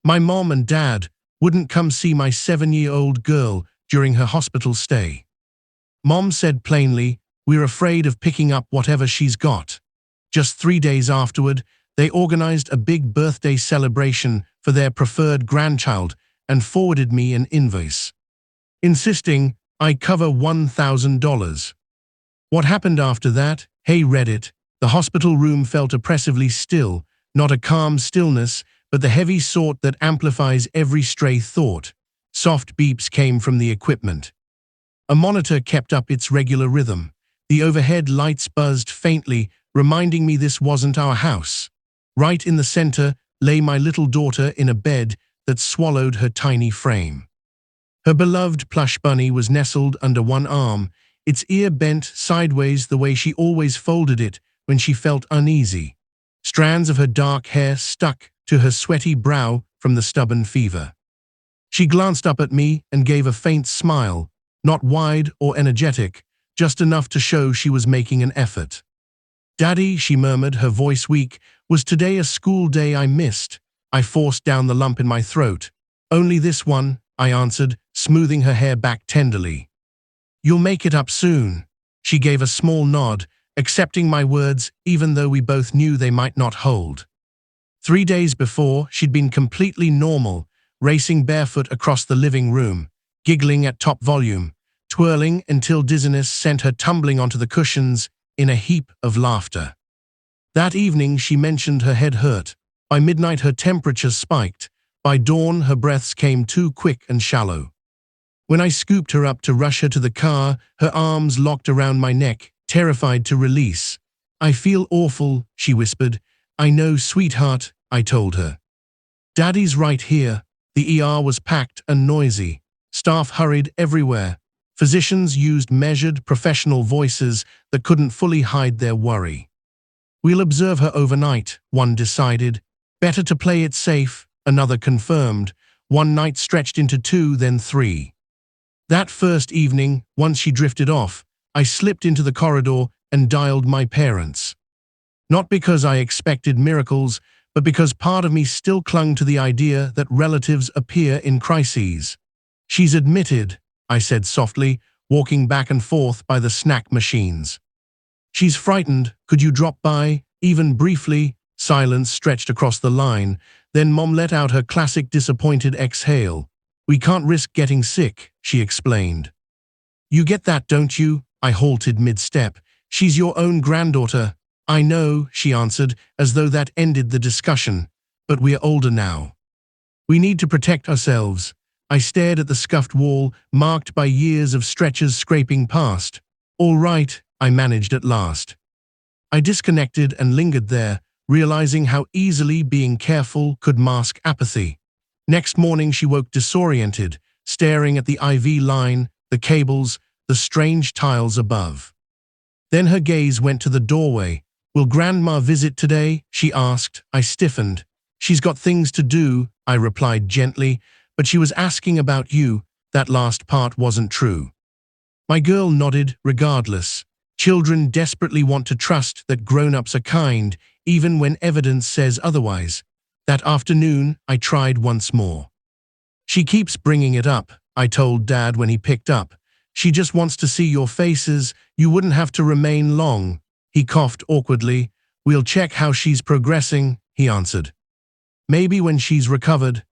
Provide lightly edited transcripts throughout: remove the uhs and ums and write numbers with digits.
My mom and dad wouldn't come see my 7-year-old girl during her hospital stay. Mom said plainly, "We're afraid of picking up whatever she's got." Just 3 days afterward, they organized a big birthday celebration for their preferred grandchild and forwarded me an invoice, insisting I cover $1,000. What happened after that? Hey Reddit. The hospital room felt oppressively still, not a calm stillness, but the heavy sort that amplifies every stray thought. Soft beeps came from the equipment. A monitor kept up its regular rhythm. The overhead lights buzzed faintly, reminding me this wasn't our house. Right in the center lay my little daughter in a bed that swallowed her tiny frame. Her beloved plush bunny was nestled under one arm, its ear bent sideways the way she always folded it when she felt uneasy. Strands of her dark hair stuck to her sweaty brow from the stubborn fever. She glanced up at me and gave a faint smile, not wide or energetic, just enough to show she was making an effort. "Daddy," she murmured, her voice weak, "was today a school day I missed?" I forced down the lump in my throat. "Only this one," I answered, smoothing her hair back tenderly. "You'll make it up soon." She gave a small nod, accepting my words even though we both knew they might not hold. 3 days before, she'd been completely normal, racing barefoot across the living room, giggling at top volume, twirling until dizziness sent her tumbling onto the cushions in a heap of laughter. That evening she mentioned her head hurt. By midnight her temperature spiked. By dawn her breaths came too quick and shallow. When I scooped her up to rush her to the car, her arms locked around my neck, terrified to release. "I feel awful," she whispered. "I know, sweetheart," I told her. "Daddy's right here." The ER was packed and noisy. Staff hurried everywhere. Physicians used measured, professional voices that couldn't fully hide their worry. "We'll observe her overnight," one decided. "Better to play it safe," another confirmed. One night stretched into 2, then 3. That first evening, once she drifted off, I slipped into the corridor and dialed my parents. Not because I expected miracles, but because part of me still clung to the idea that relatives appear in crises. "She's admitted," I said softly, walking back and forth by the snack machines. "She's frightened. Could you drop by, even briefly?" Silence stretched across the line. Then Mom let out her classic disappointed exhale. "We can't risk getting sick," she explained. "You get that, don't you?" I halted mid-step. "She's your own granddaughter." "I know," she answered, as though that ended the discussion. "But we're older now. We need to protect ourselves." I stared at the scuffed wall, marked by years of stretchers scraping past. "All right," I managed at last. I disconnected and lingered there, realizing how easily being careful could mask apathy. Next morning she woke disoriented, staring at the IV line, the cables, the strange tiles above. Then her gaze went to the doorway. "Will Grandma visit today?" she asked. I stiffened. "She's got things to do," I replied gently, "but she was asking about you." That last part wasn't true. My girl nodded, regardless. Children desperately want to trust that grown-ups are kind, even when evidence says otherwise. That afternoon, I tried once more. "She keeps bringing it up," I told Dad when he picked up. "She just wants to see your faces. You wouldn't have to remain long." He coughed awkwardly. "We'll check how she's progressing," he answered. "Maybe when she's recovered,"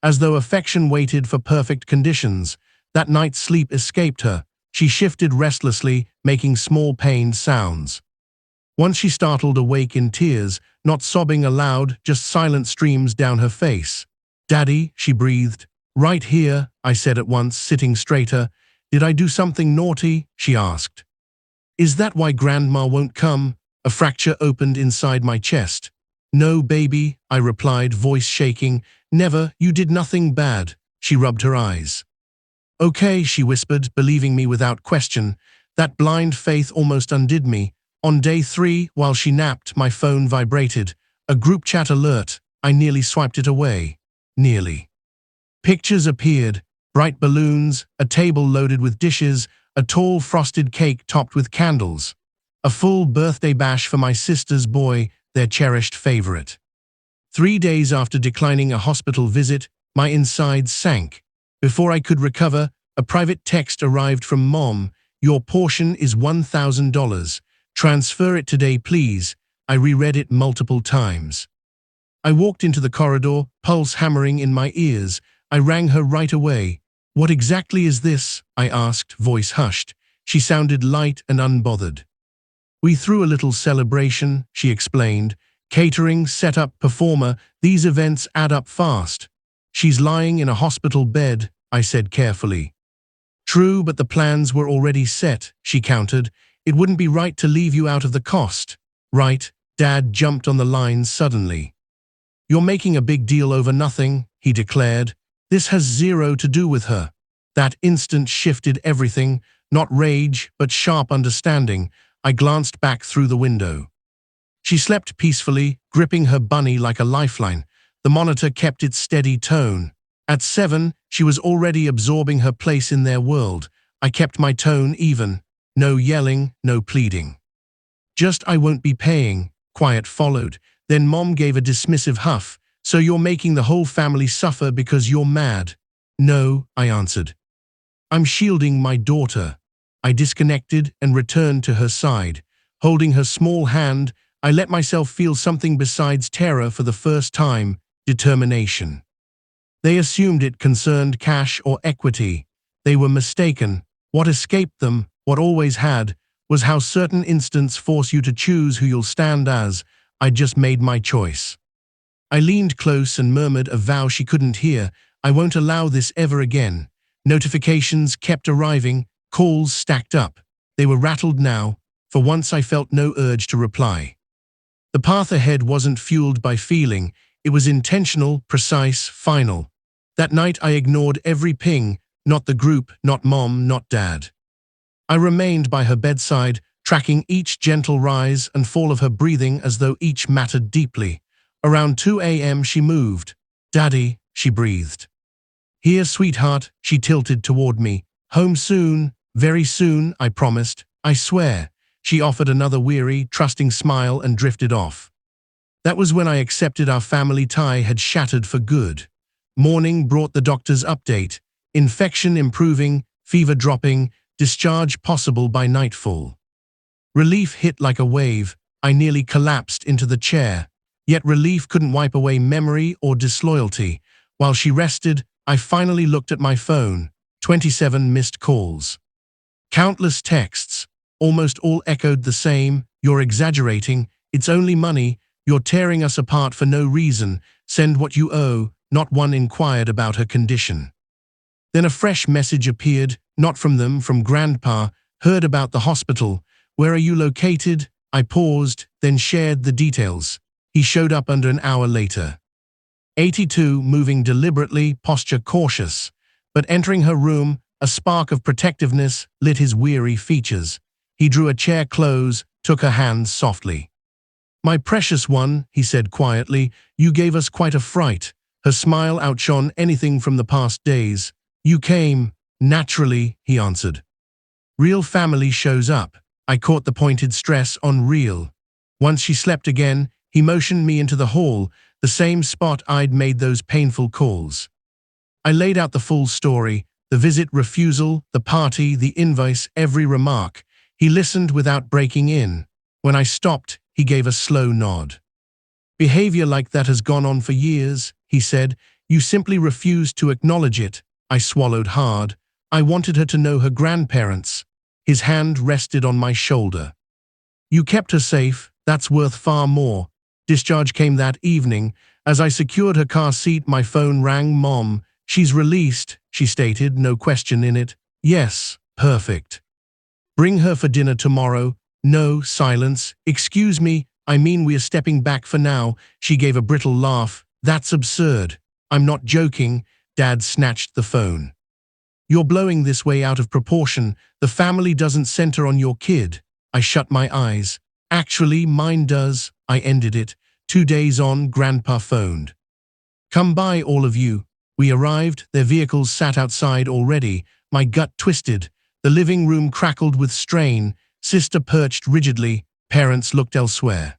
as though affection waited for perfect conditions. That night's sleep escaped her. She shifted restlessly, making small pained sounds. Once she startled awake in tears, not sobbing aloud, just silent streams down her face. "Daddy," she breathed. "Right here," I said at once, sitting straighter. "Did I do something naughty?" she asked. "Is that why Grandma won't come?" A fracture opened inside my chest. "No, baby," I replied, voice shaking. "Never, you did nothing bad." She rubbed her eyes. "Okay," she whispered, believing me without question. That blind faith almost undid me. On day 3, while she napped, my phone vibrated. A group chat alert. I nearly swiped it away. Nearly. Pictures appeared. Bright balloons, a table loaded with dishes, a tall frosted cake topped with candles. A full birthday bash for my sister's boy, their cherished favorite. 3 days after declining a hospital visit, my insides sank. Before I could recover, a private text arrived from Mom. Your portion is $1,000. Transfer it today, please. I reread it multiple times. I walked into the corridor, pulse hammering in my ears. I rang her right away. What exactly is this? I asked, voice hushed. She sounded light and unbothered. We threw a little celebration, she explained. Catering, setup, performer, these events add up fast. She's lying in a hospital bed, I said carefully. True, but the plans were already set, she countered. It wouldn't be right to leave you out of the cost. Right, Dad jumped on the line suddenly. You're making a big deal over nothing, he declared. This has zero to do with her. That instant shifted everything, not rage, but sharp understanding. I glanced back through the window. She slept peacefully, gripping her bunny like a lifeline. The monitor kept its steady tone. At 7, she was already absorbing her place in their world. I kept my tone even. No yelling, no pleading. Just I won't be paying. Quiet followed. Then Mom gave a dismissive huff. So you're making the whole family suffer because you're mad? No, I answered. I'm shielding my daughter. I disconnected and returned to her side. Holding her small hand, I let myself feel something besides terror for the first time, determination. They assumed it concerned cash or equity. They were mistaken. What escaped them, what always had, was how certain instants force you to choose who you'll stand as. I'd just made my choice. I leaned close and murmured a vow she couldn't hear. I won't allow this ever again. Notifications kept arriving, calls stacked up. They were rattled now. For once I felt no urge to reply. The path ahead wasn't fueled by feeling. It was intentional, precise, final. That night I ignored every ping, not the group, not Mom, not Dad. I remained by her bedside, tracking each gentle rise and fall of her breathing as though each mattered deeply. Around 2 a.m. she moved. Daddy, she breathed. Here, sweetheart, she tilted toward me. Home soon, very soon, I promised. I swear. She offered another weary, trusting smile and drifted off. That was when I accepted our family tie had shattered for good. Morning brought the doctor's update. Infection improving, fever dropping, discharge possible by nightfall. Relief hit like a wave. I nearly collapsed into the chair. Yet relief couldn't wipe away memory or disloyalty. While she rested, I finally looked at my phone. 27 missed calls. Countless texts. Almost all echoed the same. You're exaggerating. It's only money. You're tearing us apart for no reason. Send what you owe. Not one inquired about her condition. Then a fresh message appeared, not from them, from Grandpa. Heard about the hospital. Where are you located? I paused, then shared the details. He showed up under an hour later. 82, moving deliberately, posture cautious. But entering her room, a spark of protectiveness lit his weary features. He drew a chair close, took her hands softly. My precious one, he said quietly, you gave us quite a fright. Her smile outshone anything from the past days. You came, naturally, he answered. Real family shows up. I caught the pointed stress on real. Once she slept again, he motioned me into the hall, the same spot I'd made those painful calls. I laid out the full story, the visit refusal, the party, the invoice, every remark. He listened without breaking in. When I stopped, he gave a slow nod. Behavior like that has gone on for years, he said. You simply refused to acknowledge it. I swallowed hard. I wanted her to know her grandparents. His hand rested on my shoulder. You kept her safe. That's worth far more. Discharge came that evening. As I secured her car seat, my phone rang. Mom, she's released, she stated, no question in it. Yes, perfect. Bring her for dinner tomorrow. No, silence. Excuse me, I mean we're stepping back for now. She gave a brittle laugh. That's absurd. I'm not joking. Dad snatched the phone. You're blowing this way out of proportion. The family doesn't center on your kid. I shut my eyes. Actually, mine does. I ended it. 2 days on, Grandpa phoned. Come by, all of you. We arrived. Their vehicles sat outside already. My gut twisted. The living room crackled with strain. Sister perched rigidly. Parents looked elsewhere.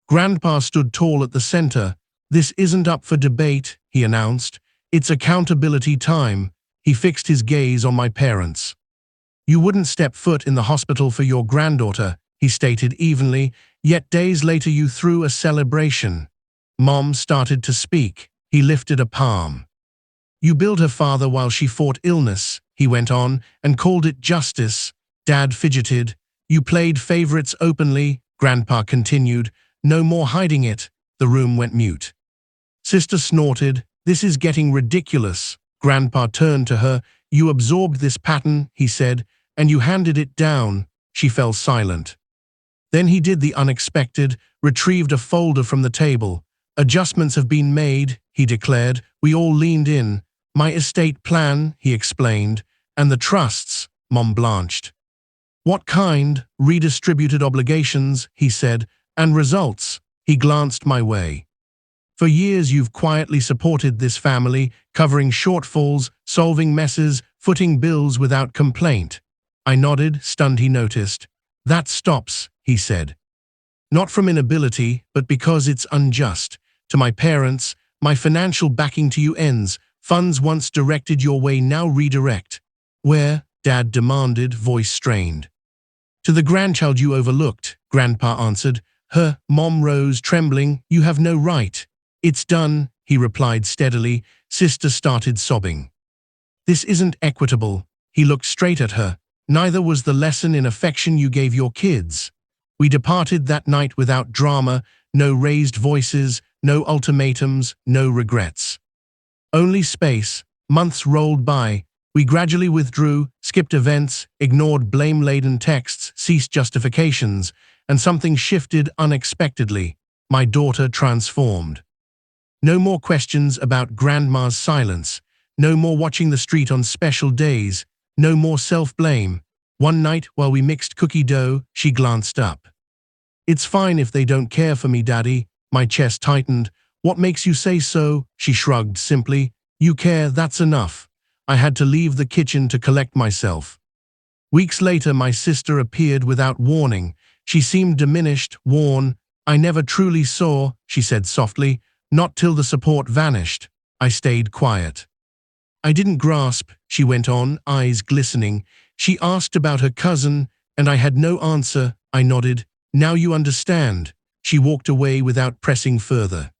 Grandpa stood tall at the center. This isn't up for debate, he announced. It's accountability time. He fixed his gaze on my parents. You wouldn't step foot in the hospital for your granddaughter, he stated evenly, yet days later you threw a celebration. Mom started to speak. He lifted a palm. You billed her father while she fought illness, he went on, and called it justice. Dad fidgeted. You played favorites openly, Grandpa continued. No more hiding it. The room went mute. Sister snorted. This is getting ridiculous. Grandpa turned to her. You absorbed this pattern, he said, and you handed it down. She fell silent. Then he did the unexpected, retrieved a folder from the table. Adjustments have been made, he declared. We all leaned in. My estate plan, he explained, and the trusts, Mom blanched. What kind? Redistributed obligations, he said, and results. He glanced my way. For years you've quietly supported this family, covering shortfalls, solving messes, footing bills without complaint. I nodded, stunned he noticed. That stops, he said. Not from inability, but because it's unjust. To my parents, my financial backing to you ends. Funds once directed your way now redirect. Where? Dad demanded, voice strained. To the grandchild you overlooked, Grandpa answered. Her, Mom rose, trembling. You have no right. It's done, he replied steadily. Sister started sobbing. This isn't equitable. He looked straight at her. Neither was the lesson in affection you gave your kids. We departed that night without drama, no raised voices, no ultimatums, no regrets. Only space. Months rolled by. We gradually withdrew, skipped events, ignored blame-laden texts, ceased justifications, and something shifted unexpectedly. My daughter transformed. No more questions about Grandma's silence. No more watching the street on special days. No more self-blame. One night, while we mixed cookie dough, she glanced up. It's fine if they don't care for me, Daddy. My chest tightened. What makes you say so? She shrugged simply. You care, that's enough. I had to leave the kitchen to collect myself. Weeks later, my sister appeared without warning. She seemed diminished, worn. I never truly saw, she said softly, not till the support vanished. I stayed quiet. I didn't grasp, she went on, eyes glistening. She asked about her cousin, and I had no answer. I nodded. Now you understand. She walked away without pressing further.